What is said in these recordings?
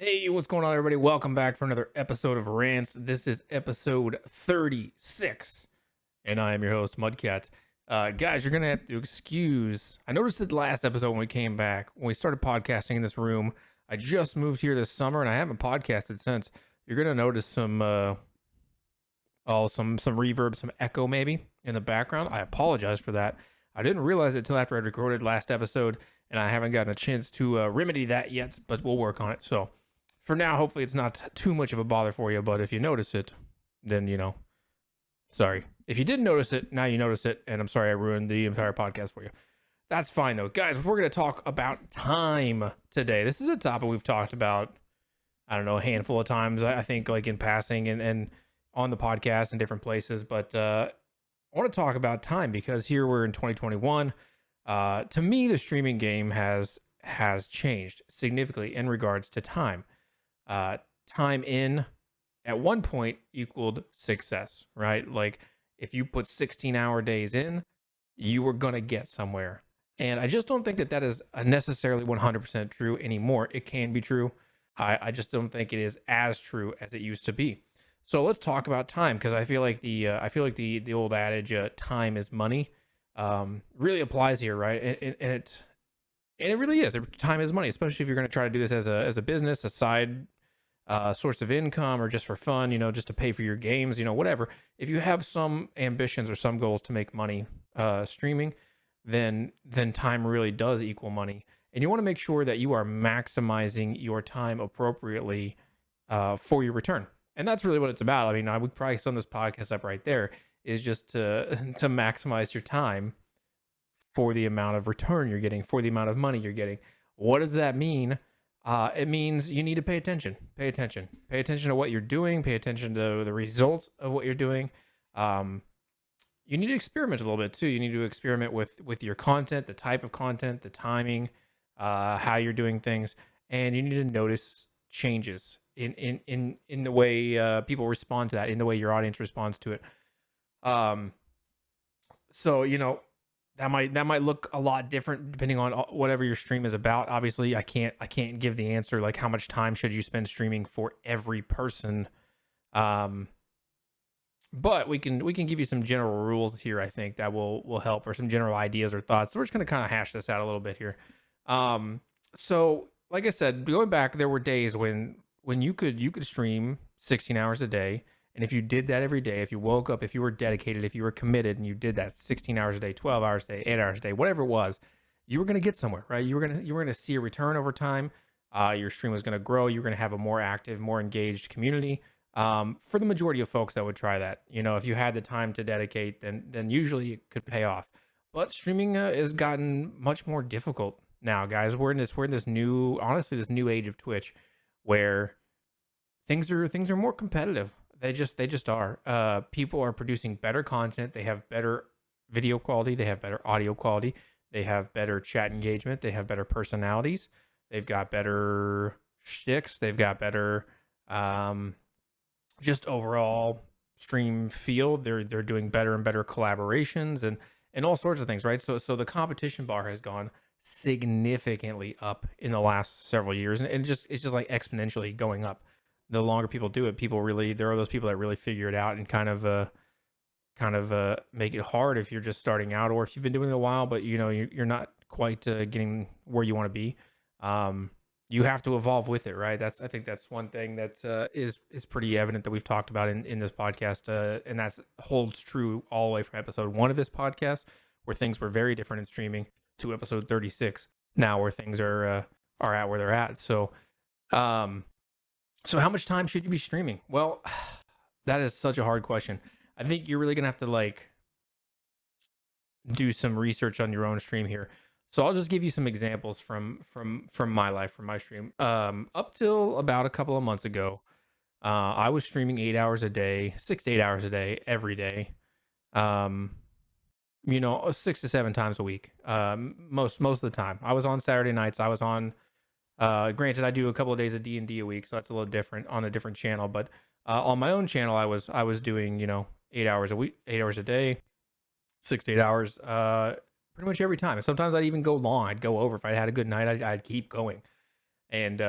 Hey, what's going on, everybody? Welcome back for another episode of Rants. This is episode 36, and I am your host, Mudcat. Guys, you're going to have to excuse. I noticed it the last episode when we came back, when we started podcasting in this room. I just moved here this summer, and I haven't podcasted since. You're going to notice some reverb, some echo maybe in the background. I apologize for that. I didn't realize it till after I recorded last episode, and I haven't gotten a chance to remedy that yet, but we'll work on it. So for now, hopefully it's not too much of a bother for you, but if you notice it, then, sorry. If you didn't notice it, now you notice it, and I'm sorry I ruined the entire podcast for you. That's fine, though. Guys, we're going to talk about time today. This is a topic we've talked about, I don't know, a handful of times, I think, like in passing and on the podcast in different places, but I want to talk about time because here we're in 2021. To me, the streaming game has changed significantly in regards to time. Time in at one point equaled success, right? Like if you put 16-hour days in, you were going to get somewhere. And I just don't think that is necessarily 100% true anymore. It can be true. I just don't think it is as true as it used to be. So let's talk about time, because I feel like the old adage, time is money, really applies here, right? And it really is. Time is money, especially if you're going to try to do this as a business, a side source of income, or just for fun, just to pay for your games, whatever. If you have some ambitions or some goals to make money streaming, then time really does equal money. And you want to make sure that you are maximizing your time appropriately for your return. And that's really what it's about. I mean, I would probably sum this podcast up right there, is just to maximize your time for the amount of return you're getting, for the amount of money you're getting. What does that mean? It means you need to pay attention. Pay attention to what you're doing. Pay attention to the results of what you're doing. You need to experiment a little bit too. You need to experiment with your content, the type of content, the timing, how you're doing things, and you need to notice changes in the way people respond to that, in the way your audience responds to it. So that might look a lot different depending on whatever your stream is about. Obviously, I can't give the answer like how much time should you spend streaming for every person. But we can give you some general rules here, I think, that will help, or some general ideas or thoughts. So we're just going to kind of hash this out a little bit here. So like I said, going back, there were days when you could stream 16 hours a day. And if you did that every day, if you woke up, if you were dedicated, if you were committed, and you did that 16 hours a day, 12 hours a day, 8 hours a day, whatever it was, you were going to get somewhere, right? You were going to see a return over time. Your stream was going to grow. You're going to have a more active, more engaged community. For the majority of folks that would try that, if you had the time to dedicate, then usually it could pay off. But streaming has gotten much more difficult now, guys. We're in this new, honestly, this new age of Twitch, where things are more competitive. They just are. People are producing better content. They have better video quality. They have better audio quality. They have better chat engagement. They have better personalities. They've got better shticks. They've got better, just overall stream feel. They're doing better and better collaborations and all sorts of things, right? So the competition bar has gone significantly up in the last several years, and it's just like exponentially going up. The longer people do it, there are those people that really figure it out and kind of make it hard if you're just starting out, or if you've been doing it a while, but you're not quite getting where you want to be. You have to evolve with it, right? I think that's one thing that is pretty evident that we've talked about in this podcast, and that holds true all the way from episode 1 of this podcast, where things were very different in streaming, to episode 36 now, where things are at where they're at. So how much time should you be streaming? Well, that is such a hard question. I think you're really gonna have to do some research on your own stream here. So I'll just give you some examples from my life, from my stream. Up till about a couple of months ago, I was streaming 8 hours a day, 6 to 8 hours a day, every day. 6 to 7 times a week. Most of the time, I was on Saturday nights. I was on. Granted, I do a couple of days of D&D a week, so that's a little different on a different channel. But on my own channel, I was doing 8 hours a week, 8 hours a day, 6 to 8 hours, pretty much every time. And sometimes I'd even go long. I'd go over if I had a good night. I'd keep going, and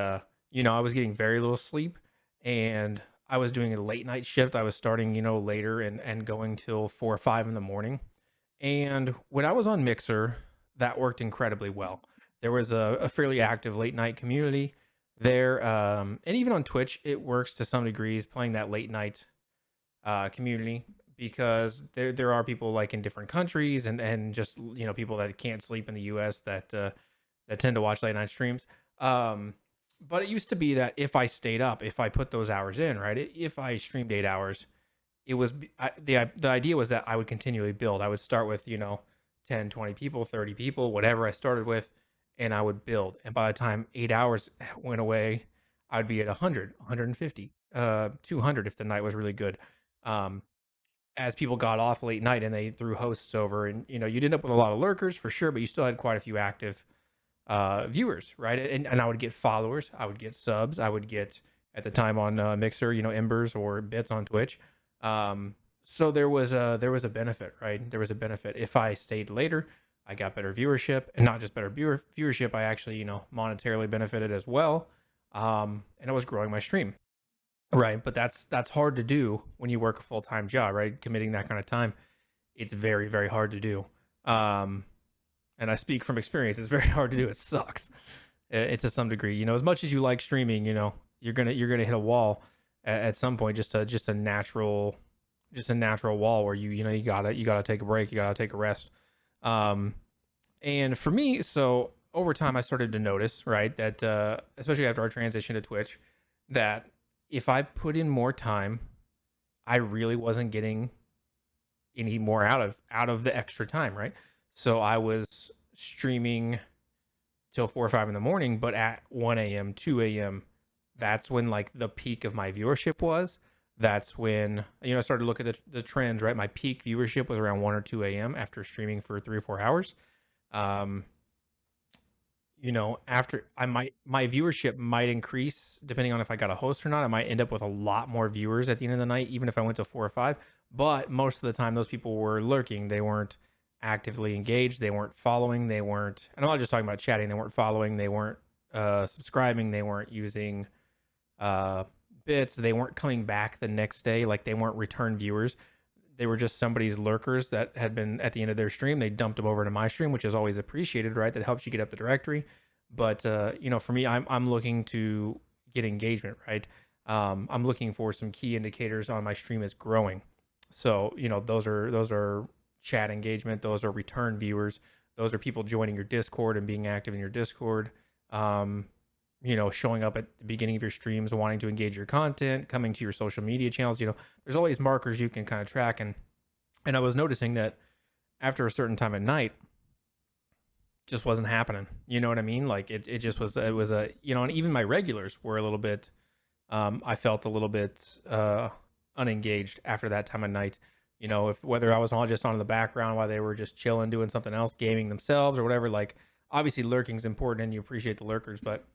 I was getting very little sleep, and I was doing a late night shift. I was starting, later and going till 4 or 5 in the morning. And when I was on Mixer, that worked incredibly well. There was a fairly active late night community there, and even on Twitch, it works to some degrees playing that late night community, because there are people like in different countries, and just people that can't sleep in the U.S. that tend to watch late night streams. But it used to be that if I stayed up, if I put those hours in, right, if I streamed 8 hours, it was the idea was that I would continually build. I would start with 10, 20 people, 30 people, whatever I started with, and I would build. And by the time 8 hours went away, I'd be at 100, 150, 200 if the night was really good. Um, as people got off late night and they threw hosts over, and you'd end up with a lot of lurkers for sure, but you still had quite a few active viewers, right? And I would get followers, I would get subs, I would get, at the time on Mixer, embers or bits on Twitch. So there was a benefit, right? There was a benefit. If I stayed later, I got better viewership, and not just better viewership, I actually monetarily benefited as well. And I was growing my stream, right? But that's hard to do when you work a full-time job, right? Committing that kind of time, it's very, very hard to do. Um, and I speak from experience. It's very hard to do. It sucks. It to some degree. As much as you like streaming, you're gonna hit a wall at some point. Just a natural wall where you gotta take a break. You gotta take a rest. Um, and for me, so over time, I started to notice, right, that especially after our transition to Twitch, that if I put in more time, I really wasn't getting any more out of the extra time, right? So I was streaming till 4 or 5 in the morning, but at 1 a.m., 2 a.m., that's when like the peak of my viewership was. That's when I started to look at the trends, right? My peak viewership was around 1 or 2 a.m. after streaming for 3 or 4 hours. Um, after my viewership might increase depending on if I got a host or not. I might end up with a lot more viewers at the end of the night, even if I went to 4 or 5. But most of the time, those people were lurking. They weren't actively engaged. They weren't following. They weren't, and I'm not just talking about chatting. They weren't following. They weren't subscribing. They weren't using uh, bits. They weren't coming back the next day. Like, they weren't return viewers. They were just somebody's lurkers that had been at the end of their stream. They dumped them over to my stream, which is always appreciated, right? That helps you get up the directory. But for me, I'm looking to get engagement, right? I'm looking for some key indicators on my stream is growing. So those are chat engagement. Those are return viewers. Those are people joining your Discord and being active in your Discord. Um, showing up at the beginning of your streams, wanting to engage your content, coming to your social media channels. There's all these markers you can kind of track. And I was noticing that after a certain time at night, just wasn't happening. You know what I mean? Like, it just was, it was and even my regulars were a little bit, I felt a little bit unengaged after that time of night. If whether I was just on in the background while they were just chilling, doing something else, gaming themselves or whatever. Like, obviously lurking's important and you appreciate the lurkers, but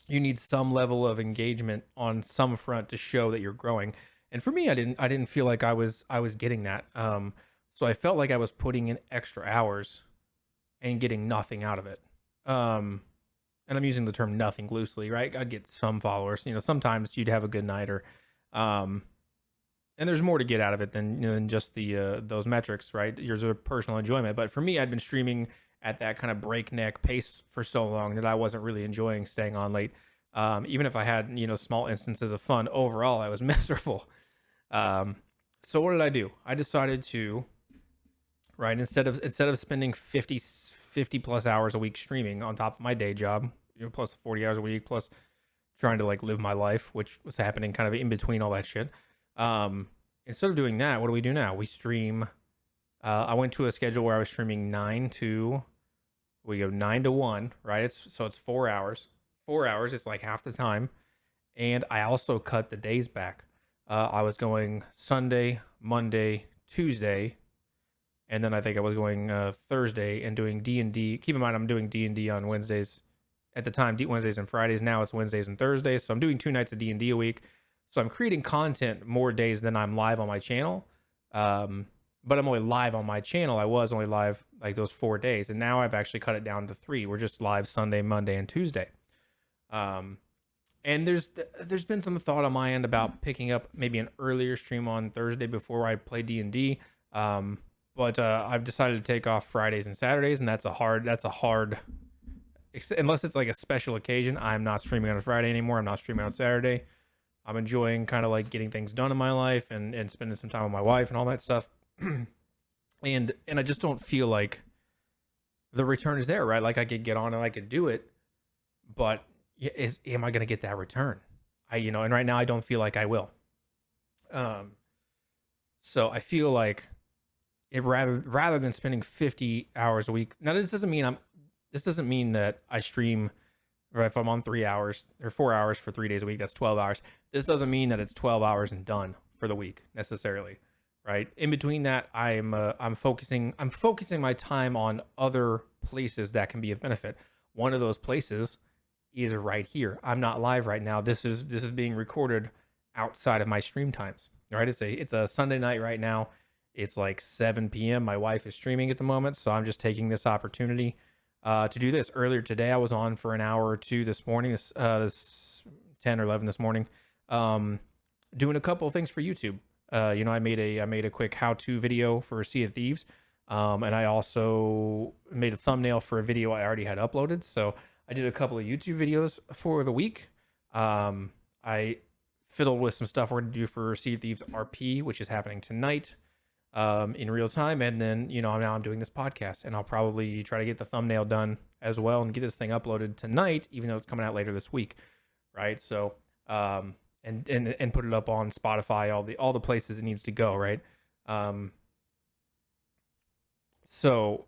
you need some level of engagement on some front to show that you're growing. And for me, I didn't feel like I was getting that. So I felt like I was putting in extra hours and getting nothing out of it. Um, and I'm using the term nothing loosely, right? I'd get some followers. Sometimes you'd have a good night, or um, and there's more to get out of it than just the those metrics, right? Yours are personal enjoyment. But for me, I'd been streaming at that kind of breakneck pace for so long that I wasn't really enjoying staying on late. Even if I had small instances of fun, overall I was miserable. Um, so what did I do? I decided to, right, instead of spending 50 plus hours a week streaming on top of my day job, plus 40 hours a week, plus trying to like live my life, which was happening kind of in between all that shit. Instead of doing that, what do we do now? We stream. I went to a schedule where I was streaming 9 to 1, right? It's 4 hours. 4 hours. It's like half the time. And I also cut the days back. I was going Sunday, Monday, Tuesday, and then I think I was going Thursday and doing D&D. Keep in mind, I'm doing D&D on Wednesdays. At the time, Wednesdays and Fridays. Now it's Wednesdays and Thursdays. So I'm doing 2 nights of D&D a week. So I'm creating content more days than I'm live on my channel. But I'm only live on my channel. I was only live like those 4 days. And now I've actually cut it down to 3. We're just live Sunday, Monday, and Tuesday. Um, And there's been some thought on my end about picking up maybe an earlier stream on Thursday before I play D&D. But I've decided to take off Fridays and Saturdays, and that's a hard unless it's like a special occasion. I'm not streaming on a Friday anymore. I'm not streaming on Saturday. I'm enjoying kind of like getting things done in my life and spending some time with my wife and all that stuff. and I just don't feel like the return is there, right? Like I could get on and I could do it, but am I going to get that return? And right now I don't feel like I will. So I feel like it rather than spending 50 hours a week. Now this doesn't mean that I stream, or if I'm on 3 hours or 4 hours for 3 days a week, that's 12 hours. This doesn't mean that it's 12 hours and done for the week necessarily, right? In between that, I'm focusing my time on other places that can be of benefit. One of those places is right here. I'm not live right now. This is being recorded outside of my stream times, right? It's a Sunday night right now. It's like 7 p.m. My wife is streaming at the moment, so I'm just taking this opportunity to do this. Earlier today, I was on for an hour or two this morning, this 10 or 11 this morning, doing a couple of things for YouTube. I made a quick how-to video for Sea of Thieves, and I also made a thumbnail for a video I already had uploaded. So I did a couple of YouTube videos for the week. I fiddled with some stuff we're going to do for Sea of Thieves RP, which is happening tonight. In real time, and then now I'm doing this podcast, and I'll probably try to get the thumbnail done as well and get this thing uploaded tonight, even though it's coming out later this week, right? So and put it up on Spotify, all the places it needs to go, right? So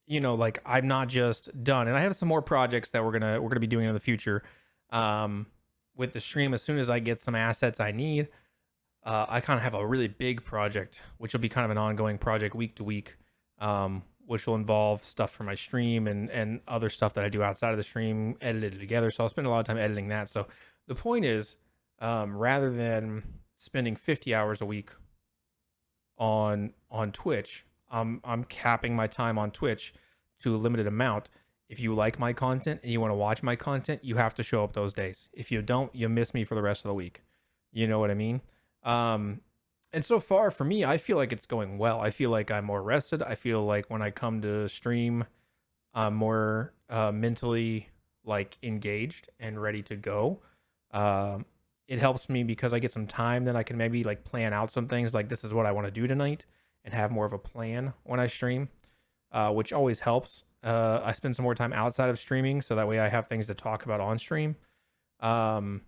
like I'm not just done, and I have some more projects that we're gonna be doing in the future with the stream. As soon as I get some assets I need, I kind of have a really big project, which will be kind of an ongoing project week to week, which will involve stuff for my stream and other stuff that I do outside of the stream, edited together. So I'll spend a lot of time editing that. So the point is, rather than spending 50 hours a week on Twitch, I'm capping my time on Twitch to a limited amount. If you like my content and you want to watch my content, you have to show up those days. If you don't, you miss me for the rest of the week. You know what I mean? And so far for me, I feel like it's going well. I feel like I'm more rested. I feel like when I come to stream, I'm more mentally like engaged and ready to go. It helps me because I get some time, then I can maybe like plan out some things, like this is what I want to do tonight, and have more of a plan when I stream, which always helps. I spend some more time outside of streaming, so that way I have things to talk about on stream. And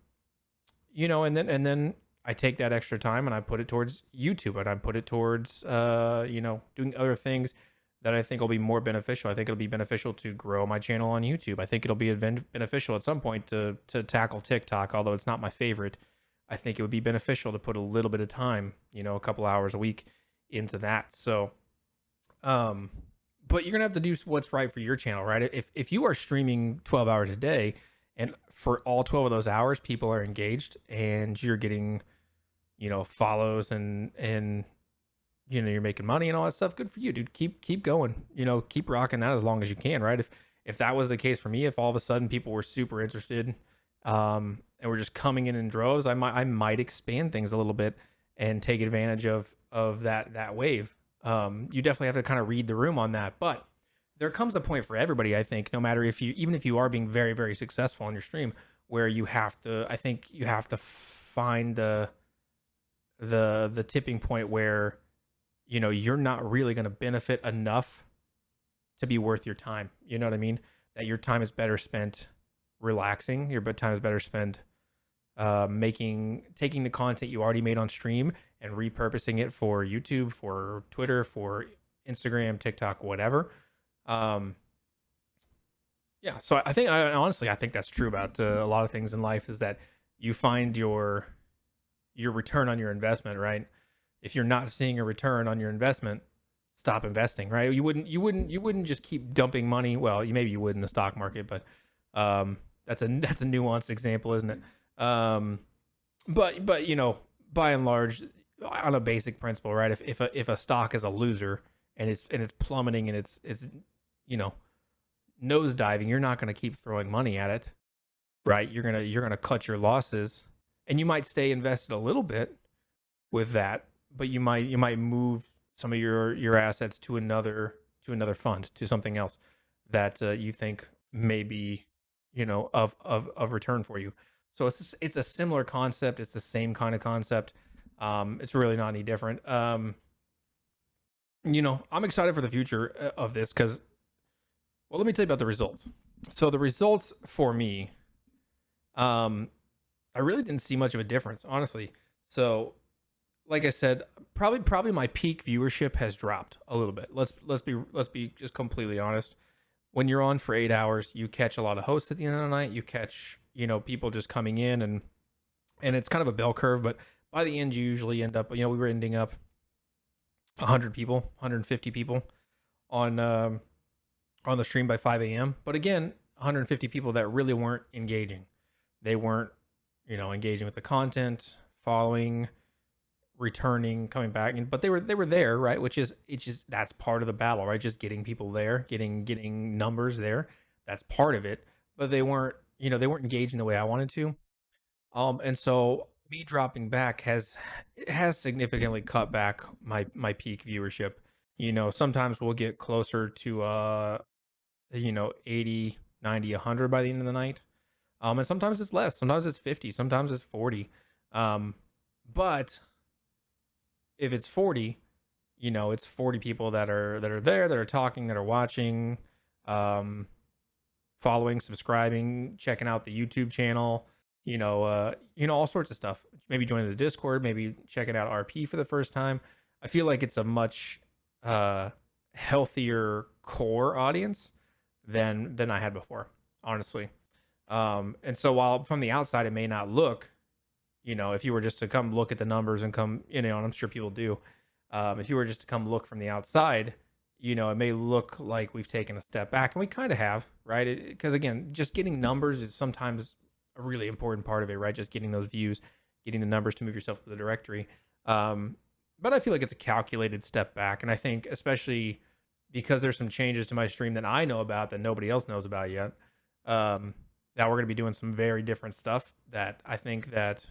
then I take that extra time and I put it towards YouTube, and I put it towards, doing other things that I think will be more beneficial. I think it'll be beneficial to grow my channel on YouTube. I think it'll be beneficial at some point to tackle TikTok, although it's not my favorite. I think it would be beneficial to put a little bit of time, a couple hours a week into that. So, but you're going to have to do what's right for your channel, right? If you are streaming 12 hours a day, and for all 12 of those hours, people are engaged and you're getting, follows and you're making money and all that stuff, good for you, dude. Keep going, keep rocking that as long as you can, right? If that was the case for me, if all of a sudden people were super interested, and we're just coming in droves, I might expand things a little bit and take advantage of that wave. You definitely have to kind of read the room on that, but there comes a point for everybody, I think, no matter even if you are being very, very successful on your stream, where you have to find the tipping point where, you're not really going to benefit enough to be worth your time. You know what I mean? That your time is better spent relaxing. Your time is better spent taking the content you already made on stream and repurposing it for YouTube, for Twitter, for Instagram, TikTok, whatever. So I think I think that's true about a lot of things in life, is that you find your return on your investment, right? If you're not seeing a return on your investment, stop investing, right? You wouldn't just keep dumping money. Well, maybe you would in the stock market, but that's a nuanced example, isn't it? But by and large, on a basic principle, right? If a stock is a loser and it's plummeting and it's nosediving, you're not going to keep throwing money at it. right? You're gonna cut your losses, and you might stay invested a little bit with that, but you might move some of your assets to another fund, to something else that you think may be, of return for you. So it's a similar concept. It's the same kind of concept. It's really not any different. I'm excited for the future of this because, well, let me tell you about the results. So the results for me, um, I really didn't see much of a difference, honestly. So, like I said, probably my peak viewership has dropped a little bit. Let's be just completely honest. When you're on for 8 hours, you catch a lot of hosts at the end of the night. You catch, people just coming in, and it's kind of a bell curve. But by the end, you usually end up, we were ending up 100 people, 150 people on on the stream by 5 a.m. But again, 150 people that really weren't engaging. They weren't, engaging with the content, following, returning, coming back, but they were there, right? Which is, it's just, that's part of the battle, right? Just getting people there, getting numbers there. That's part of it. But they weren't engaging the way I wanted to. And so me dropping back has significantly cut back my peak viewership. Sometimes we'll get closer to 80, 90, 100 by the end of the night. And sometimes it's less, sometimes it's 50, sometimes it's 40. But if it's 40, it's 40 people that are there, that are talking, that are watching, um, following, subscribing, checking out the YouTube channel, all sorts of stuff. Maybe joining the Discord, maybe checking out RP for the first time. I feel like it's a much healthier core audience than I had before, honestly. And so while from the outside it may not look, if you were just to come look at the numbers and come, and I'm sure people do, if you were just to come look from the outside, it may look like we've taken a step back, and we kind of have, right? Because again, just getting numbers is sometimes a really important part of it, right? Just getting those views, getting the numbers to move yourself to the directory. But I feel like it's a calculated step back, and I think especially because there's some changes to my stream that I know about that nobody else knows about yet. That we're going to be doing some very different stuff that I think that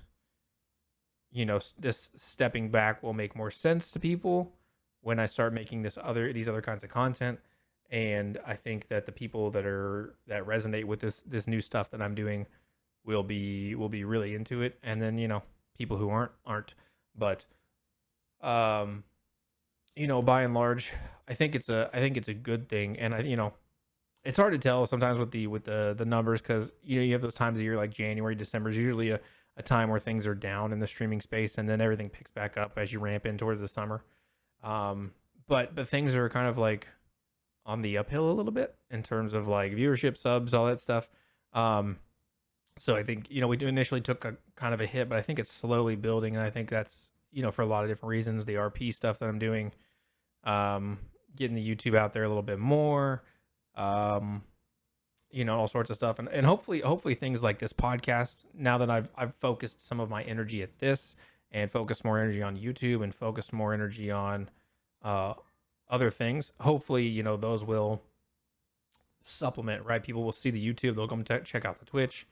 this stepping back will make more sense to people when I start making these other kinds of content. And I think that the people that resonate with this new stuff that I'm doing will be really into it. And then, people who aren't. But by and large, I think it's a good thing. And it's hard to tell sometimes with the numbers, because you have those times of year like January, December is usually a time where things are down in the streaming space, and then everything picks back up as you ramp in towards the summer. But things are kind of like on the uphill a little bit in terms of like viewership, subs, all that stuff. So I think we initially took a kind of a hit, but I think it's slowly building, and I think that's for a lot of different reasons. The RP stuff that I'm doing, getting the YouTube out there a little bit more. All sorts of stuff, and hopefully things like this podcast, now that I've focused some of my energy at this, and focused more energy on YouTube, and focused more energy on other things, hopefully those will supplement, right? People will see the YouTube, they'll come check out the Twitch.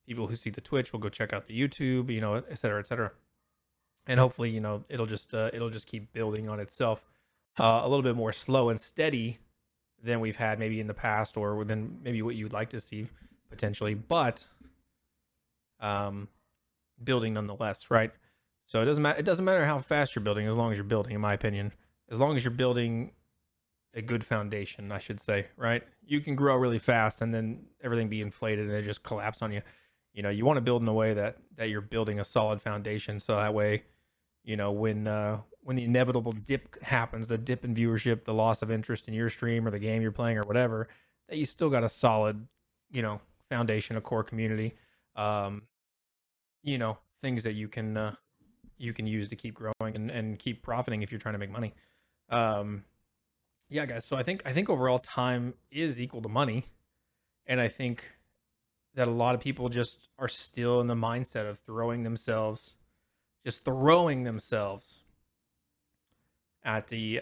People who see the Twitch will go check out the YouTube, et cetera, et cetera. And hopefully it'll just keep building on itself, a little bit more slow and steady than we've had maybe in the past, or than maybe what you'd like to see potentially, but building nonetheless, right? So it doesn't matter how fast you're building, as long as you're building, in my opinion. As long as you're building a good foundation, I should say, right? You can grow really fast and then everything be inflated and it just collapse on you. You want to build in a way that you're building a solid foundation, so that way, when the inevitable dip happens, the dip in viewership, the loss of interest in your stream or the game you're playing or whatever, that you still got a solid, foundation, a core community, things that you can use to keep growing and keep profiting if you're trying to make money. Yeah, guys. So I think overall time is equal to money, and I think that a lot of people just are still in the mindset of throwing themselves at the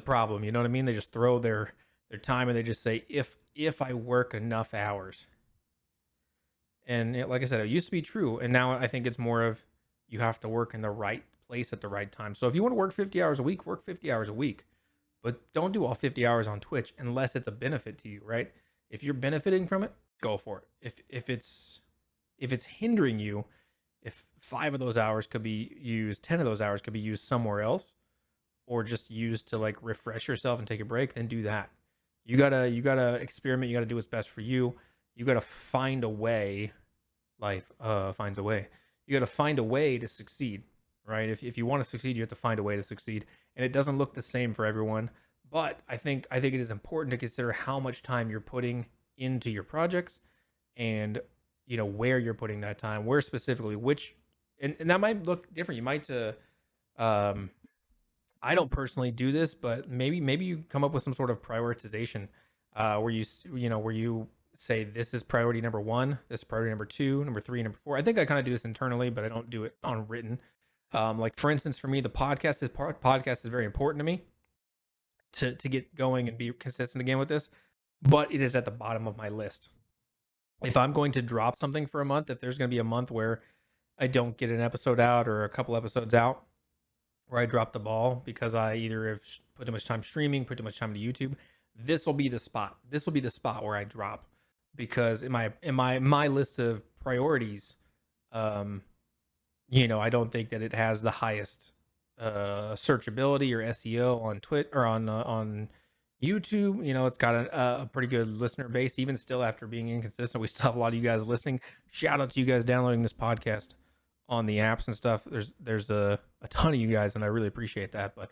problem. You know what I mean? They just throw their time, and they just say, if I work enough hours, And like I said, it used to be true, and now I think it's more of you have to work in the right place at the right time. So if you want to work 50 hours a week, work 50 hours a week, but don't do all 50 hours on Twitch unless it's a benefit to you, right? If you're benefiting from it, go for it. If it's hindering you, if 5 of those hours could be used, 10 of those hours could be used somewhere else, or just used to like refresh yourself and take a break, then do that. You gotta experiment. You gotta do what's best for you. You gotta find a way. Life finds a way. You gotta find a way to succeed, right? If you want to succeed, you have to find a way to succeed, and it doesn't look the same for everyone. But I think it is important to consider how much time you're putting into your projects, and where you're putting that time, where specifically, which, and that might look different. You might um I don't personally do this, but maybe you come up with some sort of prioritization, where where you say this is priority number one, this is priority number two, number three, number four. I think I kind of do this internally, but I don't do it on written. Like for instance, for me, the podcast is very important to me to get going and be consistent again with this, but it is at the bottom of my list. If I'm going to drop something for a month, if there's going to be a month where I don't get an episode out or a couple episodes out, where I drop the ball because I either have put too much time streaming, put too much time to YouTube, this will be the spot. This will be the spot where I drop, because in my list of priorities, um, I don't think that it has the highest searchability or SEO on Twitter or on YouTube. It's got a pretty good listener base, even still after being inconsistent. We still have a lot of you guys listening. Shout out to you guys downloading this podcast on the apps and stuff. There's a ton of you guys, and I really appreciate that. But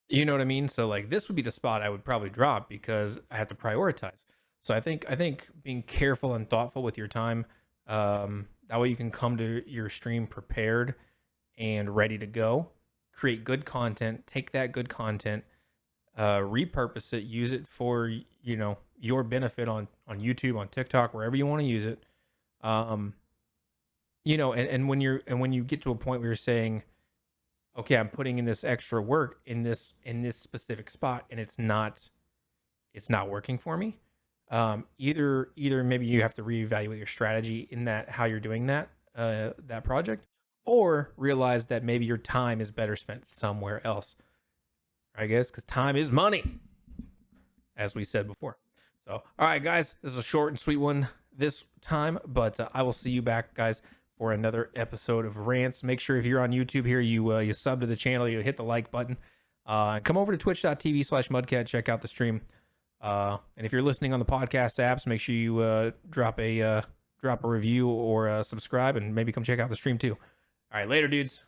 you know what I mean? So like this would be the spot I would probably drop because I have to prioritize. So I think being careful and thoughtful with your time, that way you can come to your stream prepared and ready to go. Create good content, take that good content, repurpose it, use it for your benefit on YouTube, on TikTok, wherever you want to use it. um and when you get to a point where you're saying, okay, I'm putting in this extra work in this specific spot, and it's not working for me. Either maybe you have to reevaluate your strategy in that, how you're doing that project, or realize that maybe your time is better spent somewhere else, I guess, because time is money, as we said before. So, all right, guys, this is a short and sweet one this time, but I will see you back, guys, for another episode of Rants. Make sure if you're on YouTube here, you sub to the channel, you hit the like button. Come over to twitch.tv/mudcat, check out the stream. And if you're listening on the podcast apps, make sure you drop a review or subscribe, and maybe come check out the stream too. All right, later, dudes.